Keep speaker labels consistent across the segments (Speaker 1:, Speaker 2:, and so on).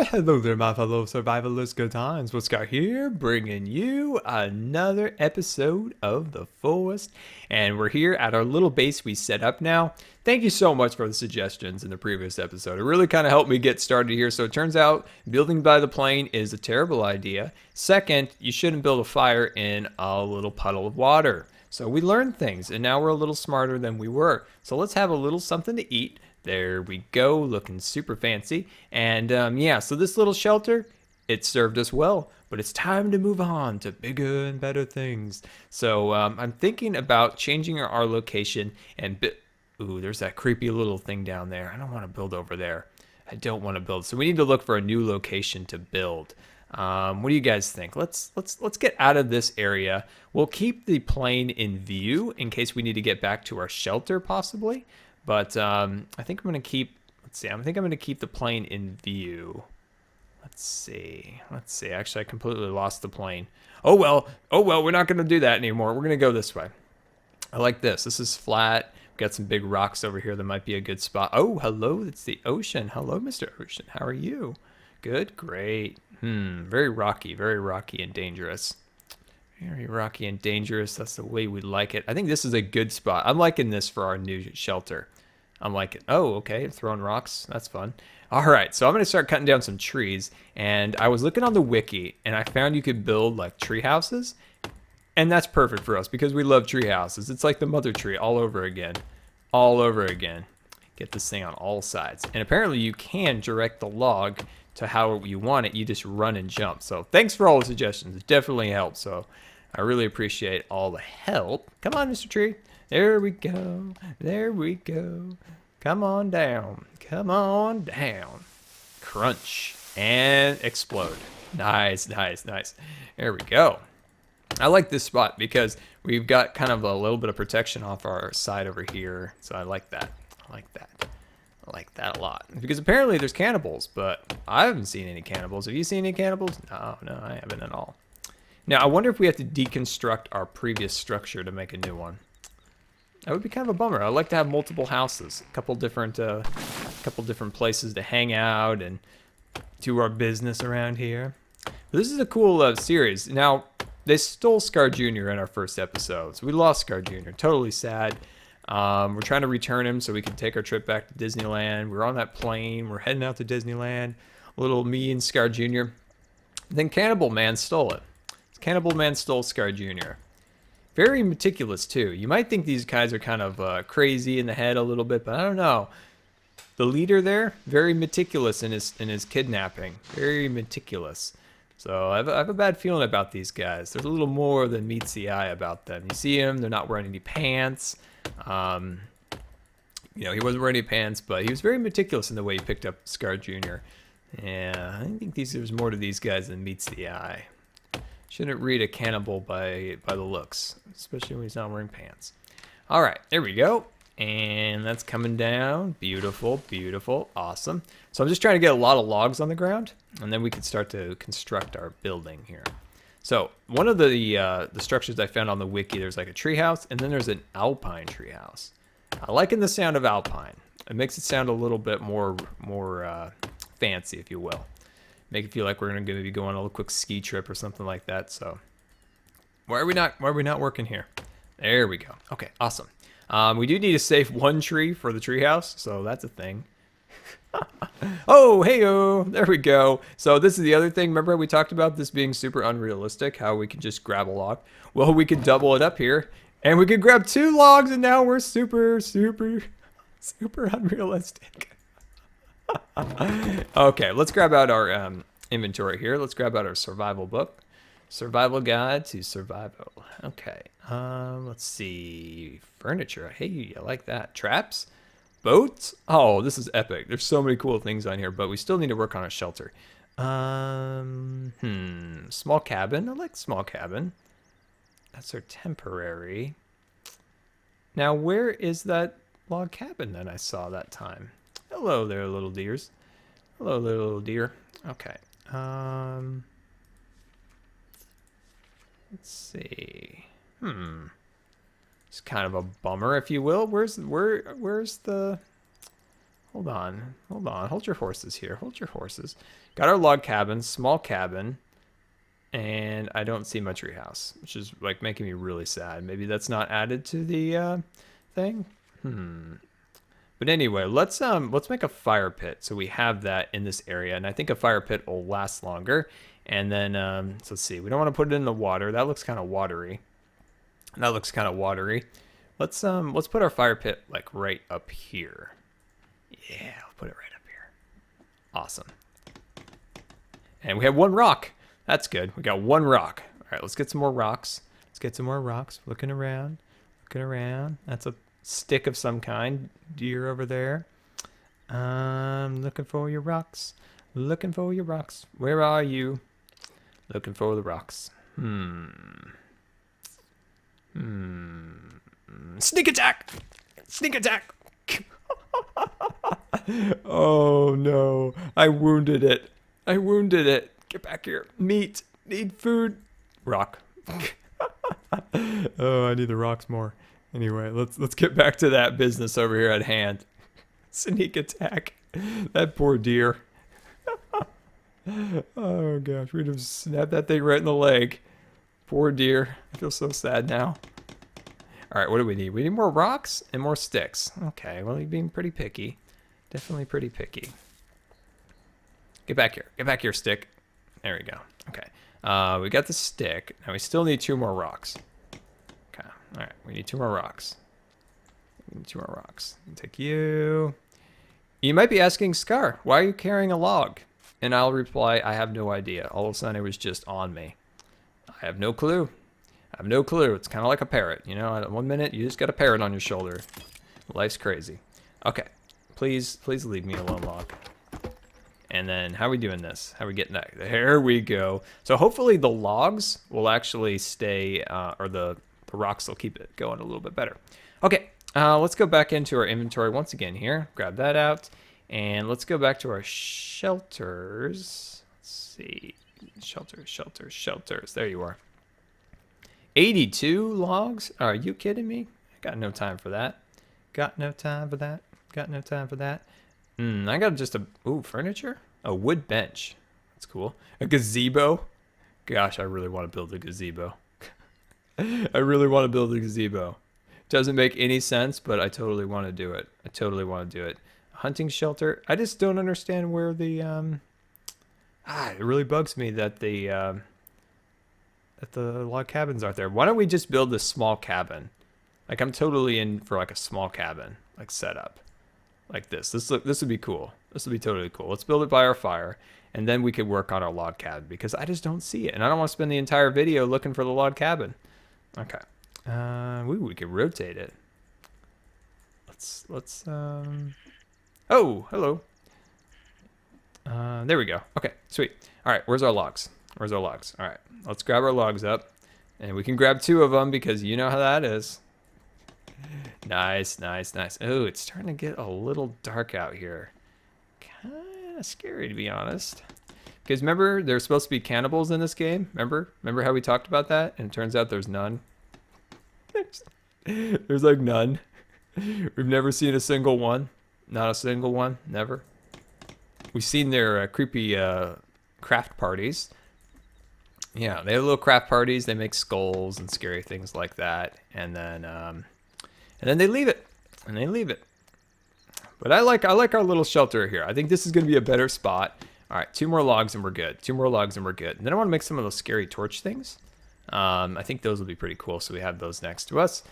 Speaker 1: Hello there, my fellow survivalists. Good times. Scar here, bringing you another episode of The Forest. And we're here at our little base we set up now. Thank you so much for the suggestions in the previous episode. It really kind of helped me get started here. So it turns out building by the plane is a terrible idea. Second, you shouldn't build a fire in a little puddle of water. So we learned things, and now we're a little smarter than we were. So let's have a little something to eat. There we go, looking super fancy. And yeah, so this little shelter, it served us well, but it's time to move on to bigger and better things. So I'm thinking about changing our location and ooh, there's that creepy little thing down there. I don't want to build over there. I don't want to build. So we need to look for a new location to build. What do you guys think? Let's get out of this area. We'll keep the plane in view in case we need to get back to our shelter possibly. But I think I'm going to keep, let's see, I think I'm going to keep the plane in view. Let's see. Actually, I completely lost the plane. Oh, well, we're not going to do that anymore. We're going to go this way. I like this. This is flat. We've got some big rocks over here. That might be a good spot. Oh, hello. It's the ocean. Hello, Mr. Ocean. How are you? Good? Great. Very rocky and dangerous. Very rocky and dangerous. That's the way we like it. I think this is a good spot. I'm liking this for our new shelter. I'm liking, oh, okay, throwing rocks. That's fun. All right, so I'm going to start cutting down some trees. And I was looking on the wiki, and I found you could build like tree houses. And that's perfect for us because we love tree houses. It's like the mother tree all over again. All over again. Get this thing on all sides. And apparently you can direct the log to how you want it. You just run and jump. So thanks for all the suggestions. It definitely helps. So I really appreciate all the help. Come on, Mr. Tree. There we go. There we go. Come on down. Come on down. Crunch and explode. Nice. There we go. I like this spot because we've got kind of a little bit of protection off our side over here. So I like that. I like that a lot. Because apparently there's cannibals, but I haven't seen any cannibals. Have you seen any cannibals? No, I haven't at all. Now, I wonder if we have to deconstruct our previous structure to make a new one. That would be kind of a bummer. I'd like to have multiple houses, a couple different places to hang out and do our business around here. This is a cool series. Now, they stole Scar Jr. in our first episode, so we lost Scar Jr. Totally sad. We're trying to return him so we can take our trip back to Disneyland. We're on that plane. We're heading out to Disneyland. Little me and Scar Jr. Then Cannibal Man stole it. Cannibal Man stole Scar Jr. Very meticulous, too. You might think these guys are kind of crazy in the head a little bit, but I don't know. The leader there, very meticulous in his kidnapping. Very meticulous. So I have a bad feeling about these guys. There's a little more than meets the eye about them. You see them, they're not wearing any pants. You know, he wasn't wearing any pants, but he was very meticulous in the way he picked up Scar Jr. Yeah, I think there's more to these guys than meets the eye. Shouldn't read a cannibal by the looks, especially when he's not wearing pants. All right, there we go. And that's coming down. Beautiful, awesome. So I'm just trying to get a lot of logs on the ground, and then we can start to construct our building here. So one of the structures I found on the wiki, there's like a treehouse, and then there's an alpine treehouse. I liking the sound of alpine. It makes it sound a little bit more fancy, if you will. Make it feel like we're going to be going on a little quick ski trip or something like that. So why are we not working here? There we go. Okay, awesome. We do need to save one tree for the treehouse, so that's a thing. Oh, hey-oh, there we go. So this is the other thing. Remember we talked about this being super unrealistic, how we can just grab a log? Well, we could double it up here, and we could grab 2 logs, and now we're super unrealistic. Okay, let's grab out our inventory here. Let's grab out our survival book. Survival guide to survival. Okay, let's see. Furniture. Hey, I like that. Traps? Boats? Oh, this is epic. There's so many cool things on here, but we still need to work on a shelter. Small cabin. I like small cabin. That's our temporary. Now, where is that log cabin that I saw that time? Hello there, little deers. Hello, little deer. Okay. Let's see. It's kind of a bummer, if you will. Where's the Hold on. Hold on. Hold your horses here. Hold your horses. Got our log cabin, small cabin. And I don't see my treehouse, which is like making me really sad. Maybe that's not added to the thing. But anyway, let's make a fire pit so we have that in this area, and I think a fire pit will last longer. And then so let's see. We don't want to put it in the water. That looks kind of watery. Let's put our fire pit like right up here. Yeah, I'll put it right up here. Awesome. And we have one rock. That's good. We got one rock. All right, let's get some more rocks. Looking around. That's a stick of some kind. Deer over there. Looking for your rocks. Where are you? Looking for the rocks. Sneak attack! Oh no, I wounded it. Get back here. Meat. Need food. Rock. Oh, I need the rocks more. Anyway, let's get back to that business over here at hand. Sneak attack. That poor deer. Oh gosh, we'd have snapped that thing right in the leg. Poor deer. I feel so sad now. All right, what do we need? We need more rocks and more sticks. Okay, well, you're being pretty picky. Definitely pretty picky. Get back here, stick. There we go. Okay, we got the stick. Now we still need 2 more rocks. Okay, all right, we need 2 more rocks. Take you. You might be asking, Scar, why are you carrying a log? And I'll reply, I have no idea. All of a sudden, it was just on me. I have no clue. It's kind of like a parrot, you know. One minute, you just got a parrot on your shoulder. Life's crazy. Okay, please leave me alone, log. And then, how are we doing this? How are we getting that? There we go. So hopefully the logs will actually stay, or the rocks will keep it going a little bit better. Okay, let's go back into our inventory once again here. Grab that out. And let's go back to our shelters. Let's see. Shelters. There you are. 82 logs? Are you kidding me? I got no time for that. I got just furniture? A wood bench. That's cool. A gazebo. Gosh, I really want to build a gazebo. Doesn't make any sense, but I totally want to do it. A hunting shelter. I just don't understand where the it really bugs me that the log cabins aren't there. Why don't we just build this small cabin? Like, I'm totally in for like a small cabin, like setup. Like this. This would be cool. This would be totally cool. Let's build it by our fire, and then we could work on our log cabin, because I just don't see it, and I don't want to spend the entire video looking for the log cabin. Okay. We could rotate it. Let's oh, hello. There we go. Okay, sweet. All right, where's our logs? All right, let's grab our logs up, and we can grab 2 of them because you know how that is. Nice. Oh, it's starting to get a little dark out here. Kind of scary, to be honest. Because remember, there's supposed to be cannibals in this game. Remember how we talked about that? And it turns out there's none. There's like none. We've never seen a single one. Not a single one. Never. We've seen their creepy craft parties. Yeah, they have little craft parties. They make skulls and scary things like that. And then they leave it. But I like our little shelter here. I think this is going to be a better spot. All right, 2 more logs and we're good. And then I want to make some of those scary torch things. I think those will be pretty cool. So we have those next to us.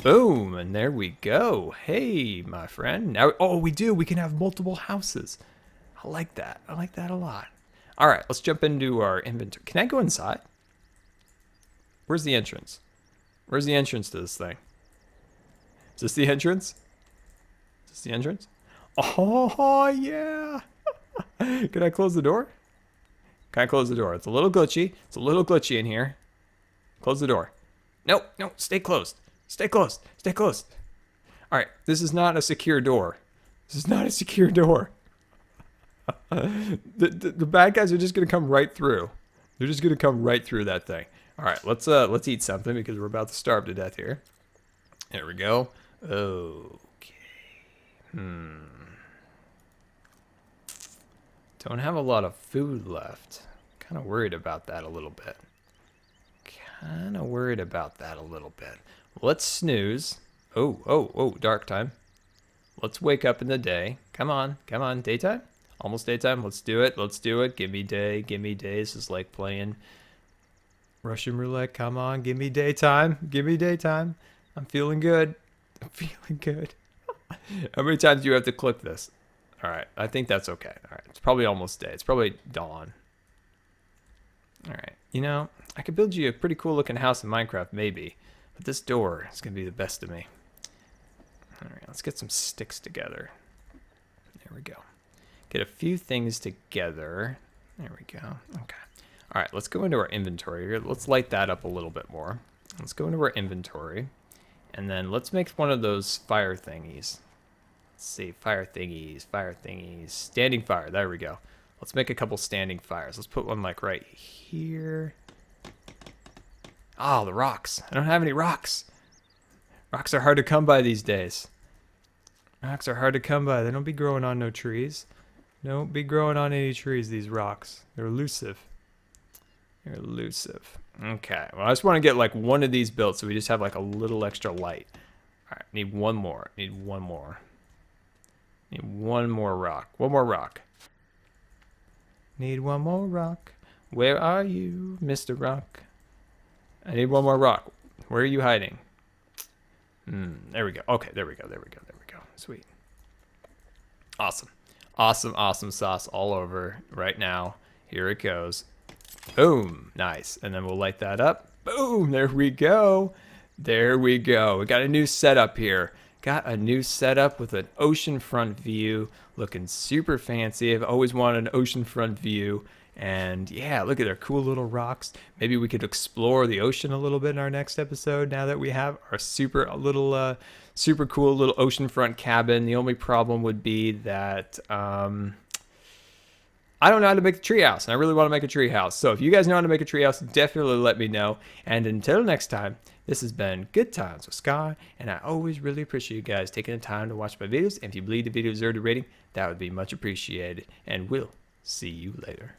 Speaker 1: Boom, and there we go. Hey, my friend. Now, we do. We can have multiple houses. I like that a lot. All right, let's jump into our inventory. Can I go inside? Where's the entrance? Where's the entrance to this thing? Is this the entrance? Oh, yeah. Can I close the door? It's a little glitchy in here. Close the door. No, stay closed. All right, this is not a secure door. The bad guys are just going to come right through. They're just going to come right through that thing. All right, let's eat something because we're about to starve to death here. There we go. Okay. Don't have a lot of food left. Kind of worried about that a little bit. Let's snooze. Oh, dark time. Let's wake up in the day. Come on. Daytime? Almost daytime. Let's do it. Give me day. This is like playing Russian roulette. Come on, give me daytime. I'm feeling good. How many times do you have to click this? All right, I think that's okay. All right, it's probably almost day. It's probably dawn. All right, you know, I could build you a pretty cool looking house in Minecraft, maybe. But this door is going to be the best of me. All right, let's get some sticks together. There we go. Get a few things together. There we go. Okay. All right, let's go into our inventory here. Let's light that up a little bit more. Let's go into our inventory. And then let's make one of those fire thingies. Let's see, fire thingies. Standing fire, there we go. Let's make a couple standing fires. Let's put one like right here. Oh, the rocks. I don't have any rocks. Rocks are hard to come by these days. They don't be growing on no trees. Don't be growing on any trees, these rocks. They're elusive. Okay, well, I just want to get like one of these built so we just have like a little extra light. All right, need one more. Need one more rock. Need one more rock. Where are you, Mr. Rock? I need one more rock. Where are you hiding? There we go. Okay, there we go. Sweet. Awesome sauce all over right now. Here it goes. Boom. Nice. And then we'll light that up. Boom. There we go. We got a new setup here. Got a new setup with an oceanfront view. Looking super fancy. I've always wanted an oceanfront view. And yeah, look at their cool little rocks. Maybe we could explore the ocean a little bit in our next episode now that we have our super cool little oceanfront cabin. The only problem would be that I don't know how to make a treehouse, and I really want to make a treehouse. So if you guys know how to make a treehouse, definitely let me know. And until next time, this has been Good Times with Scar, and I always really appreciate you guys taking the time to watch my videos. And if you believe the video deserved a rating, that would be much appreciated. And we'll see you later.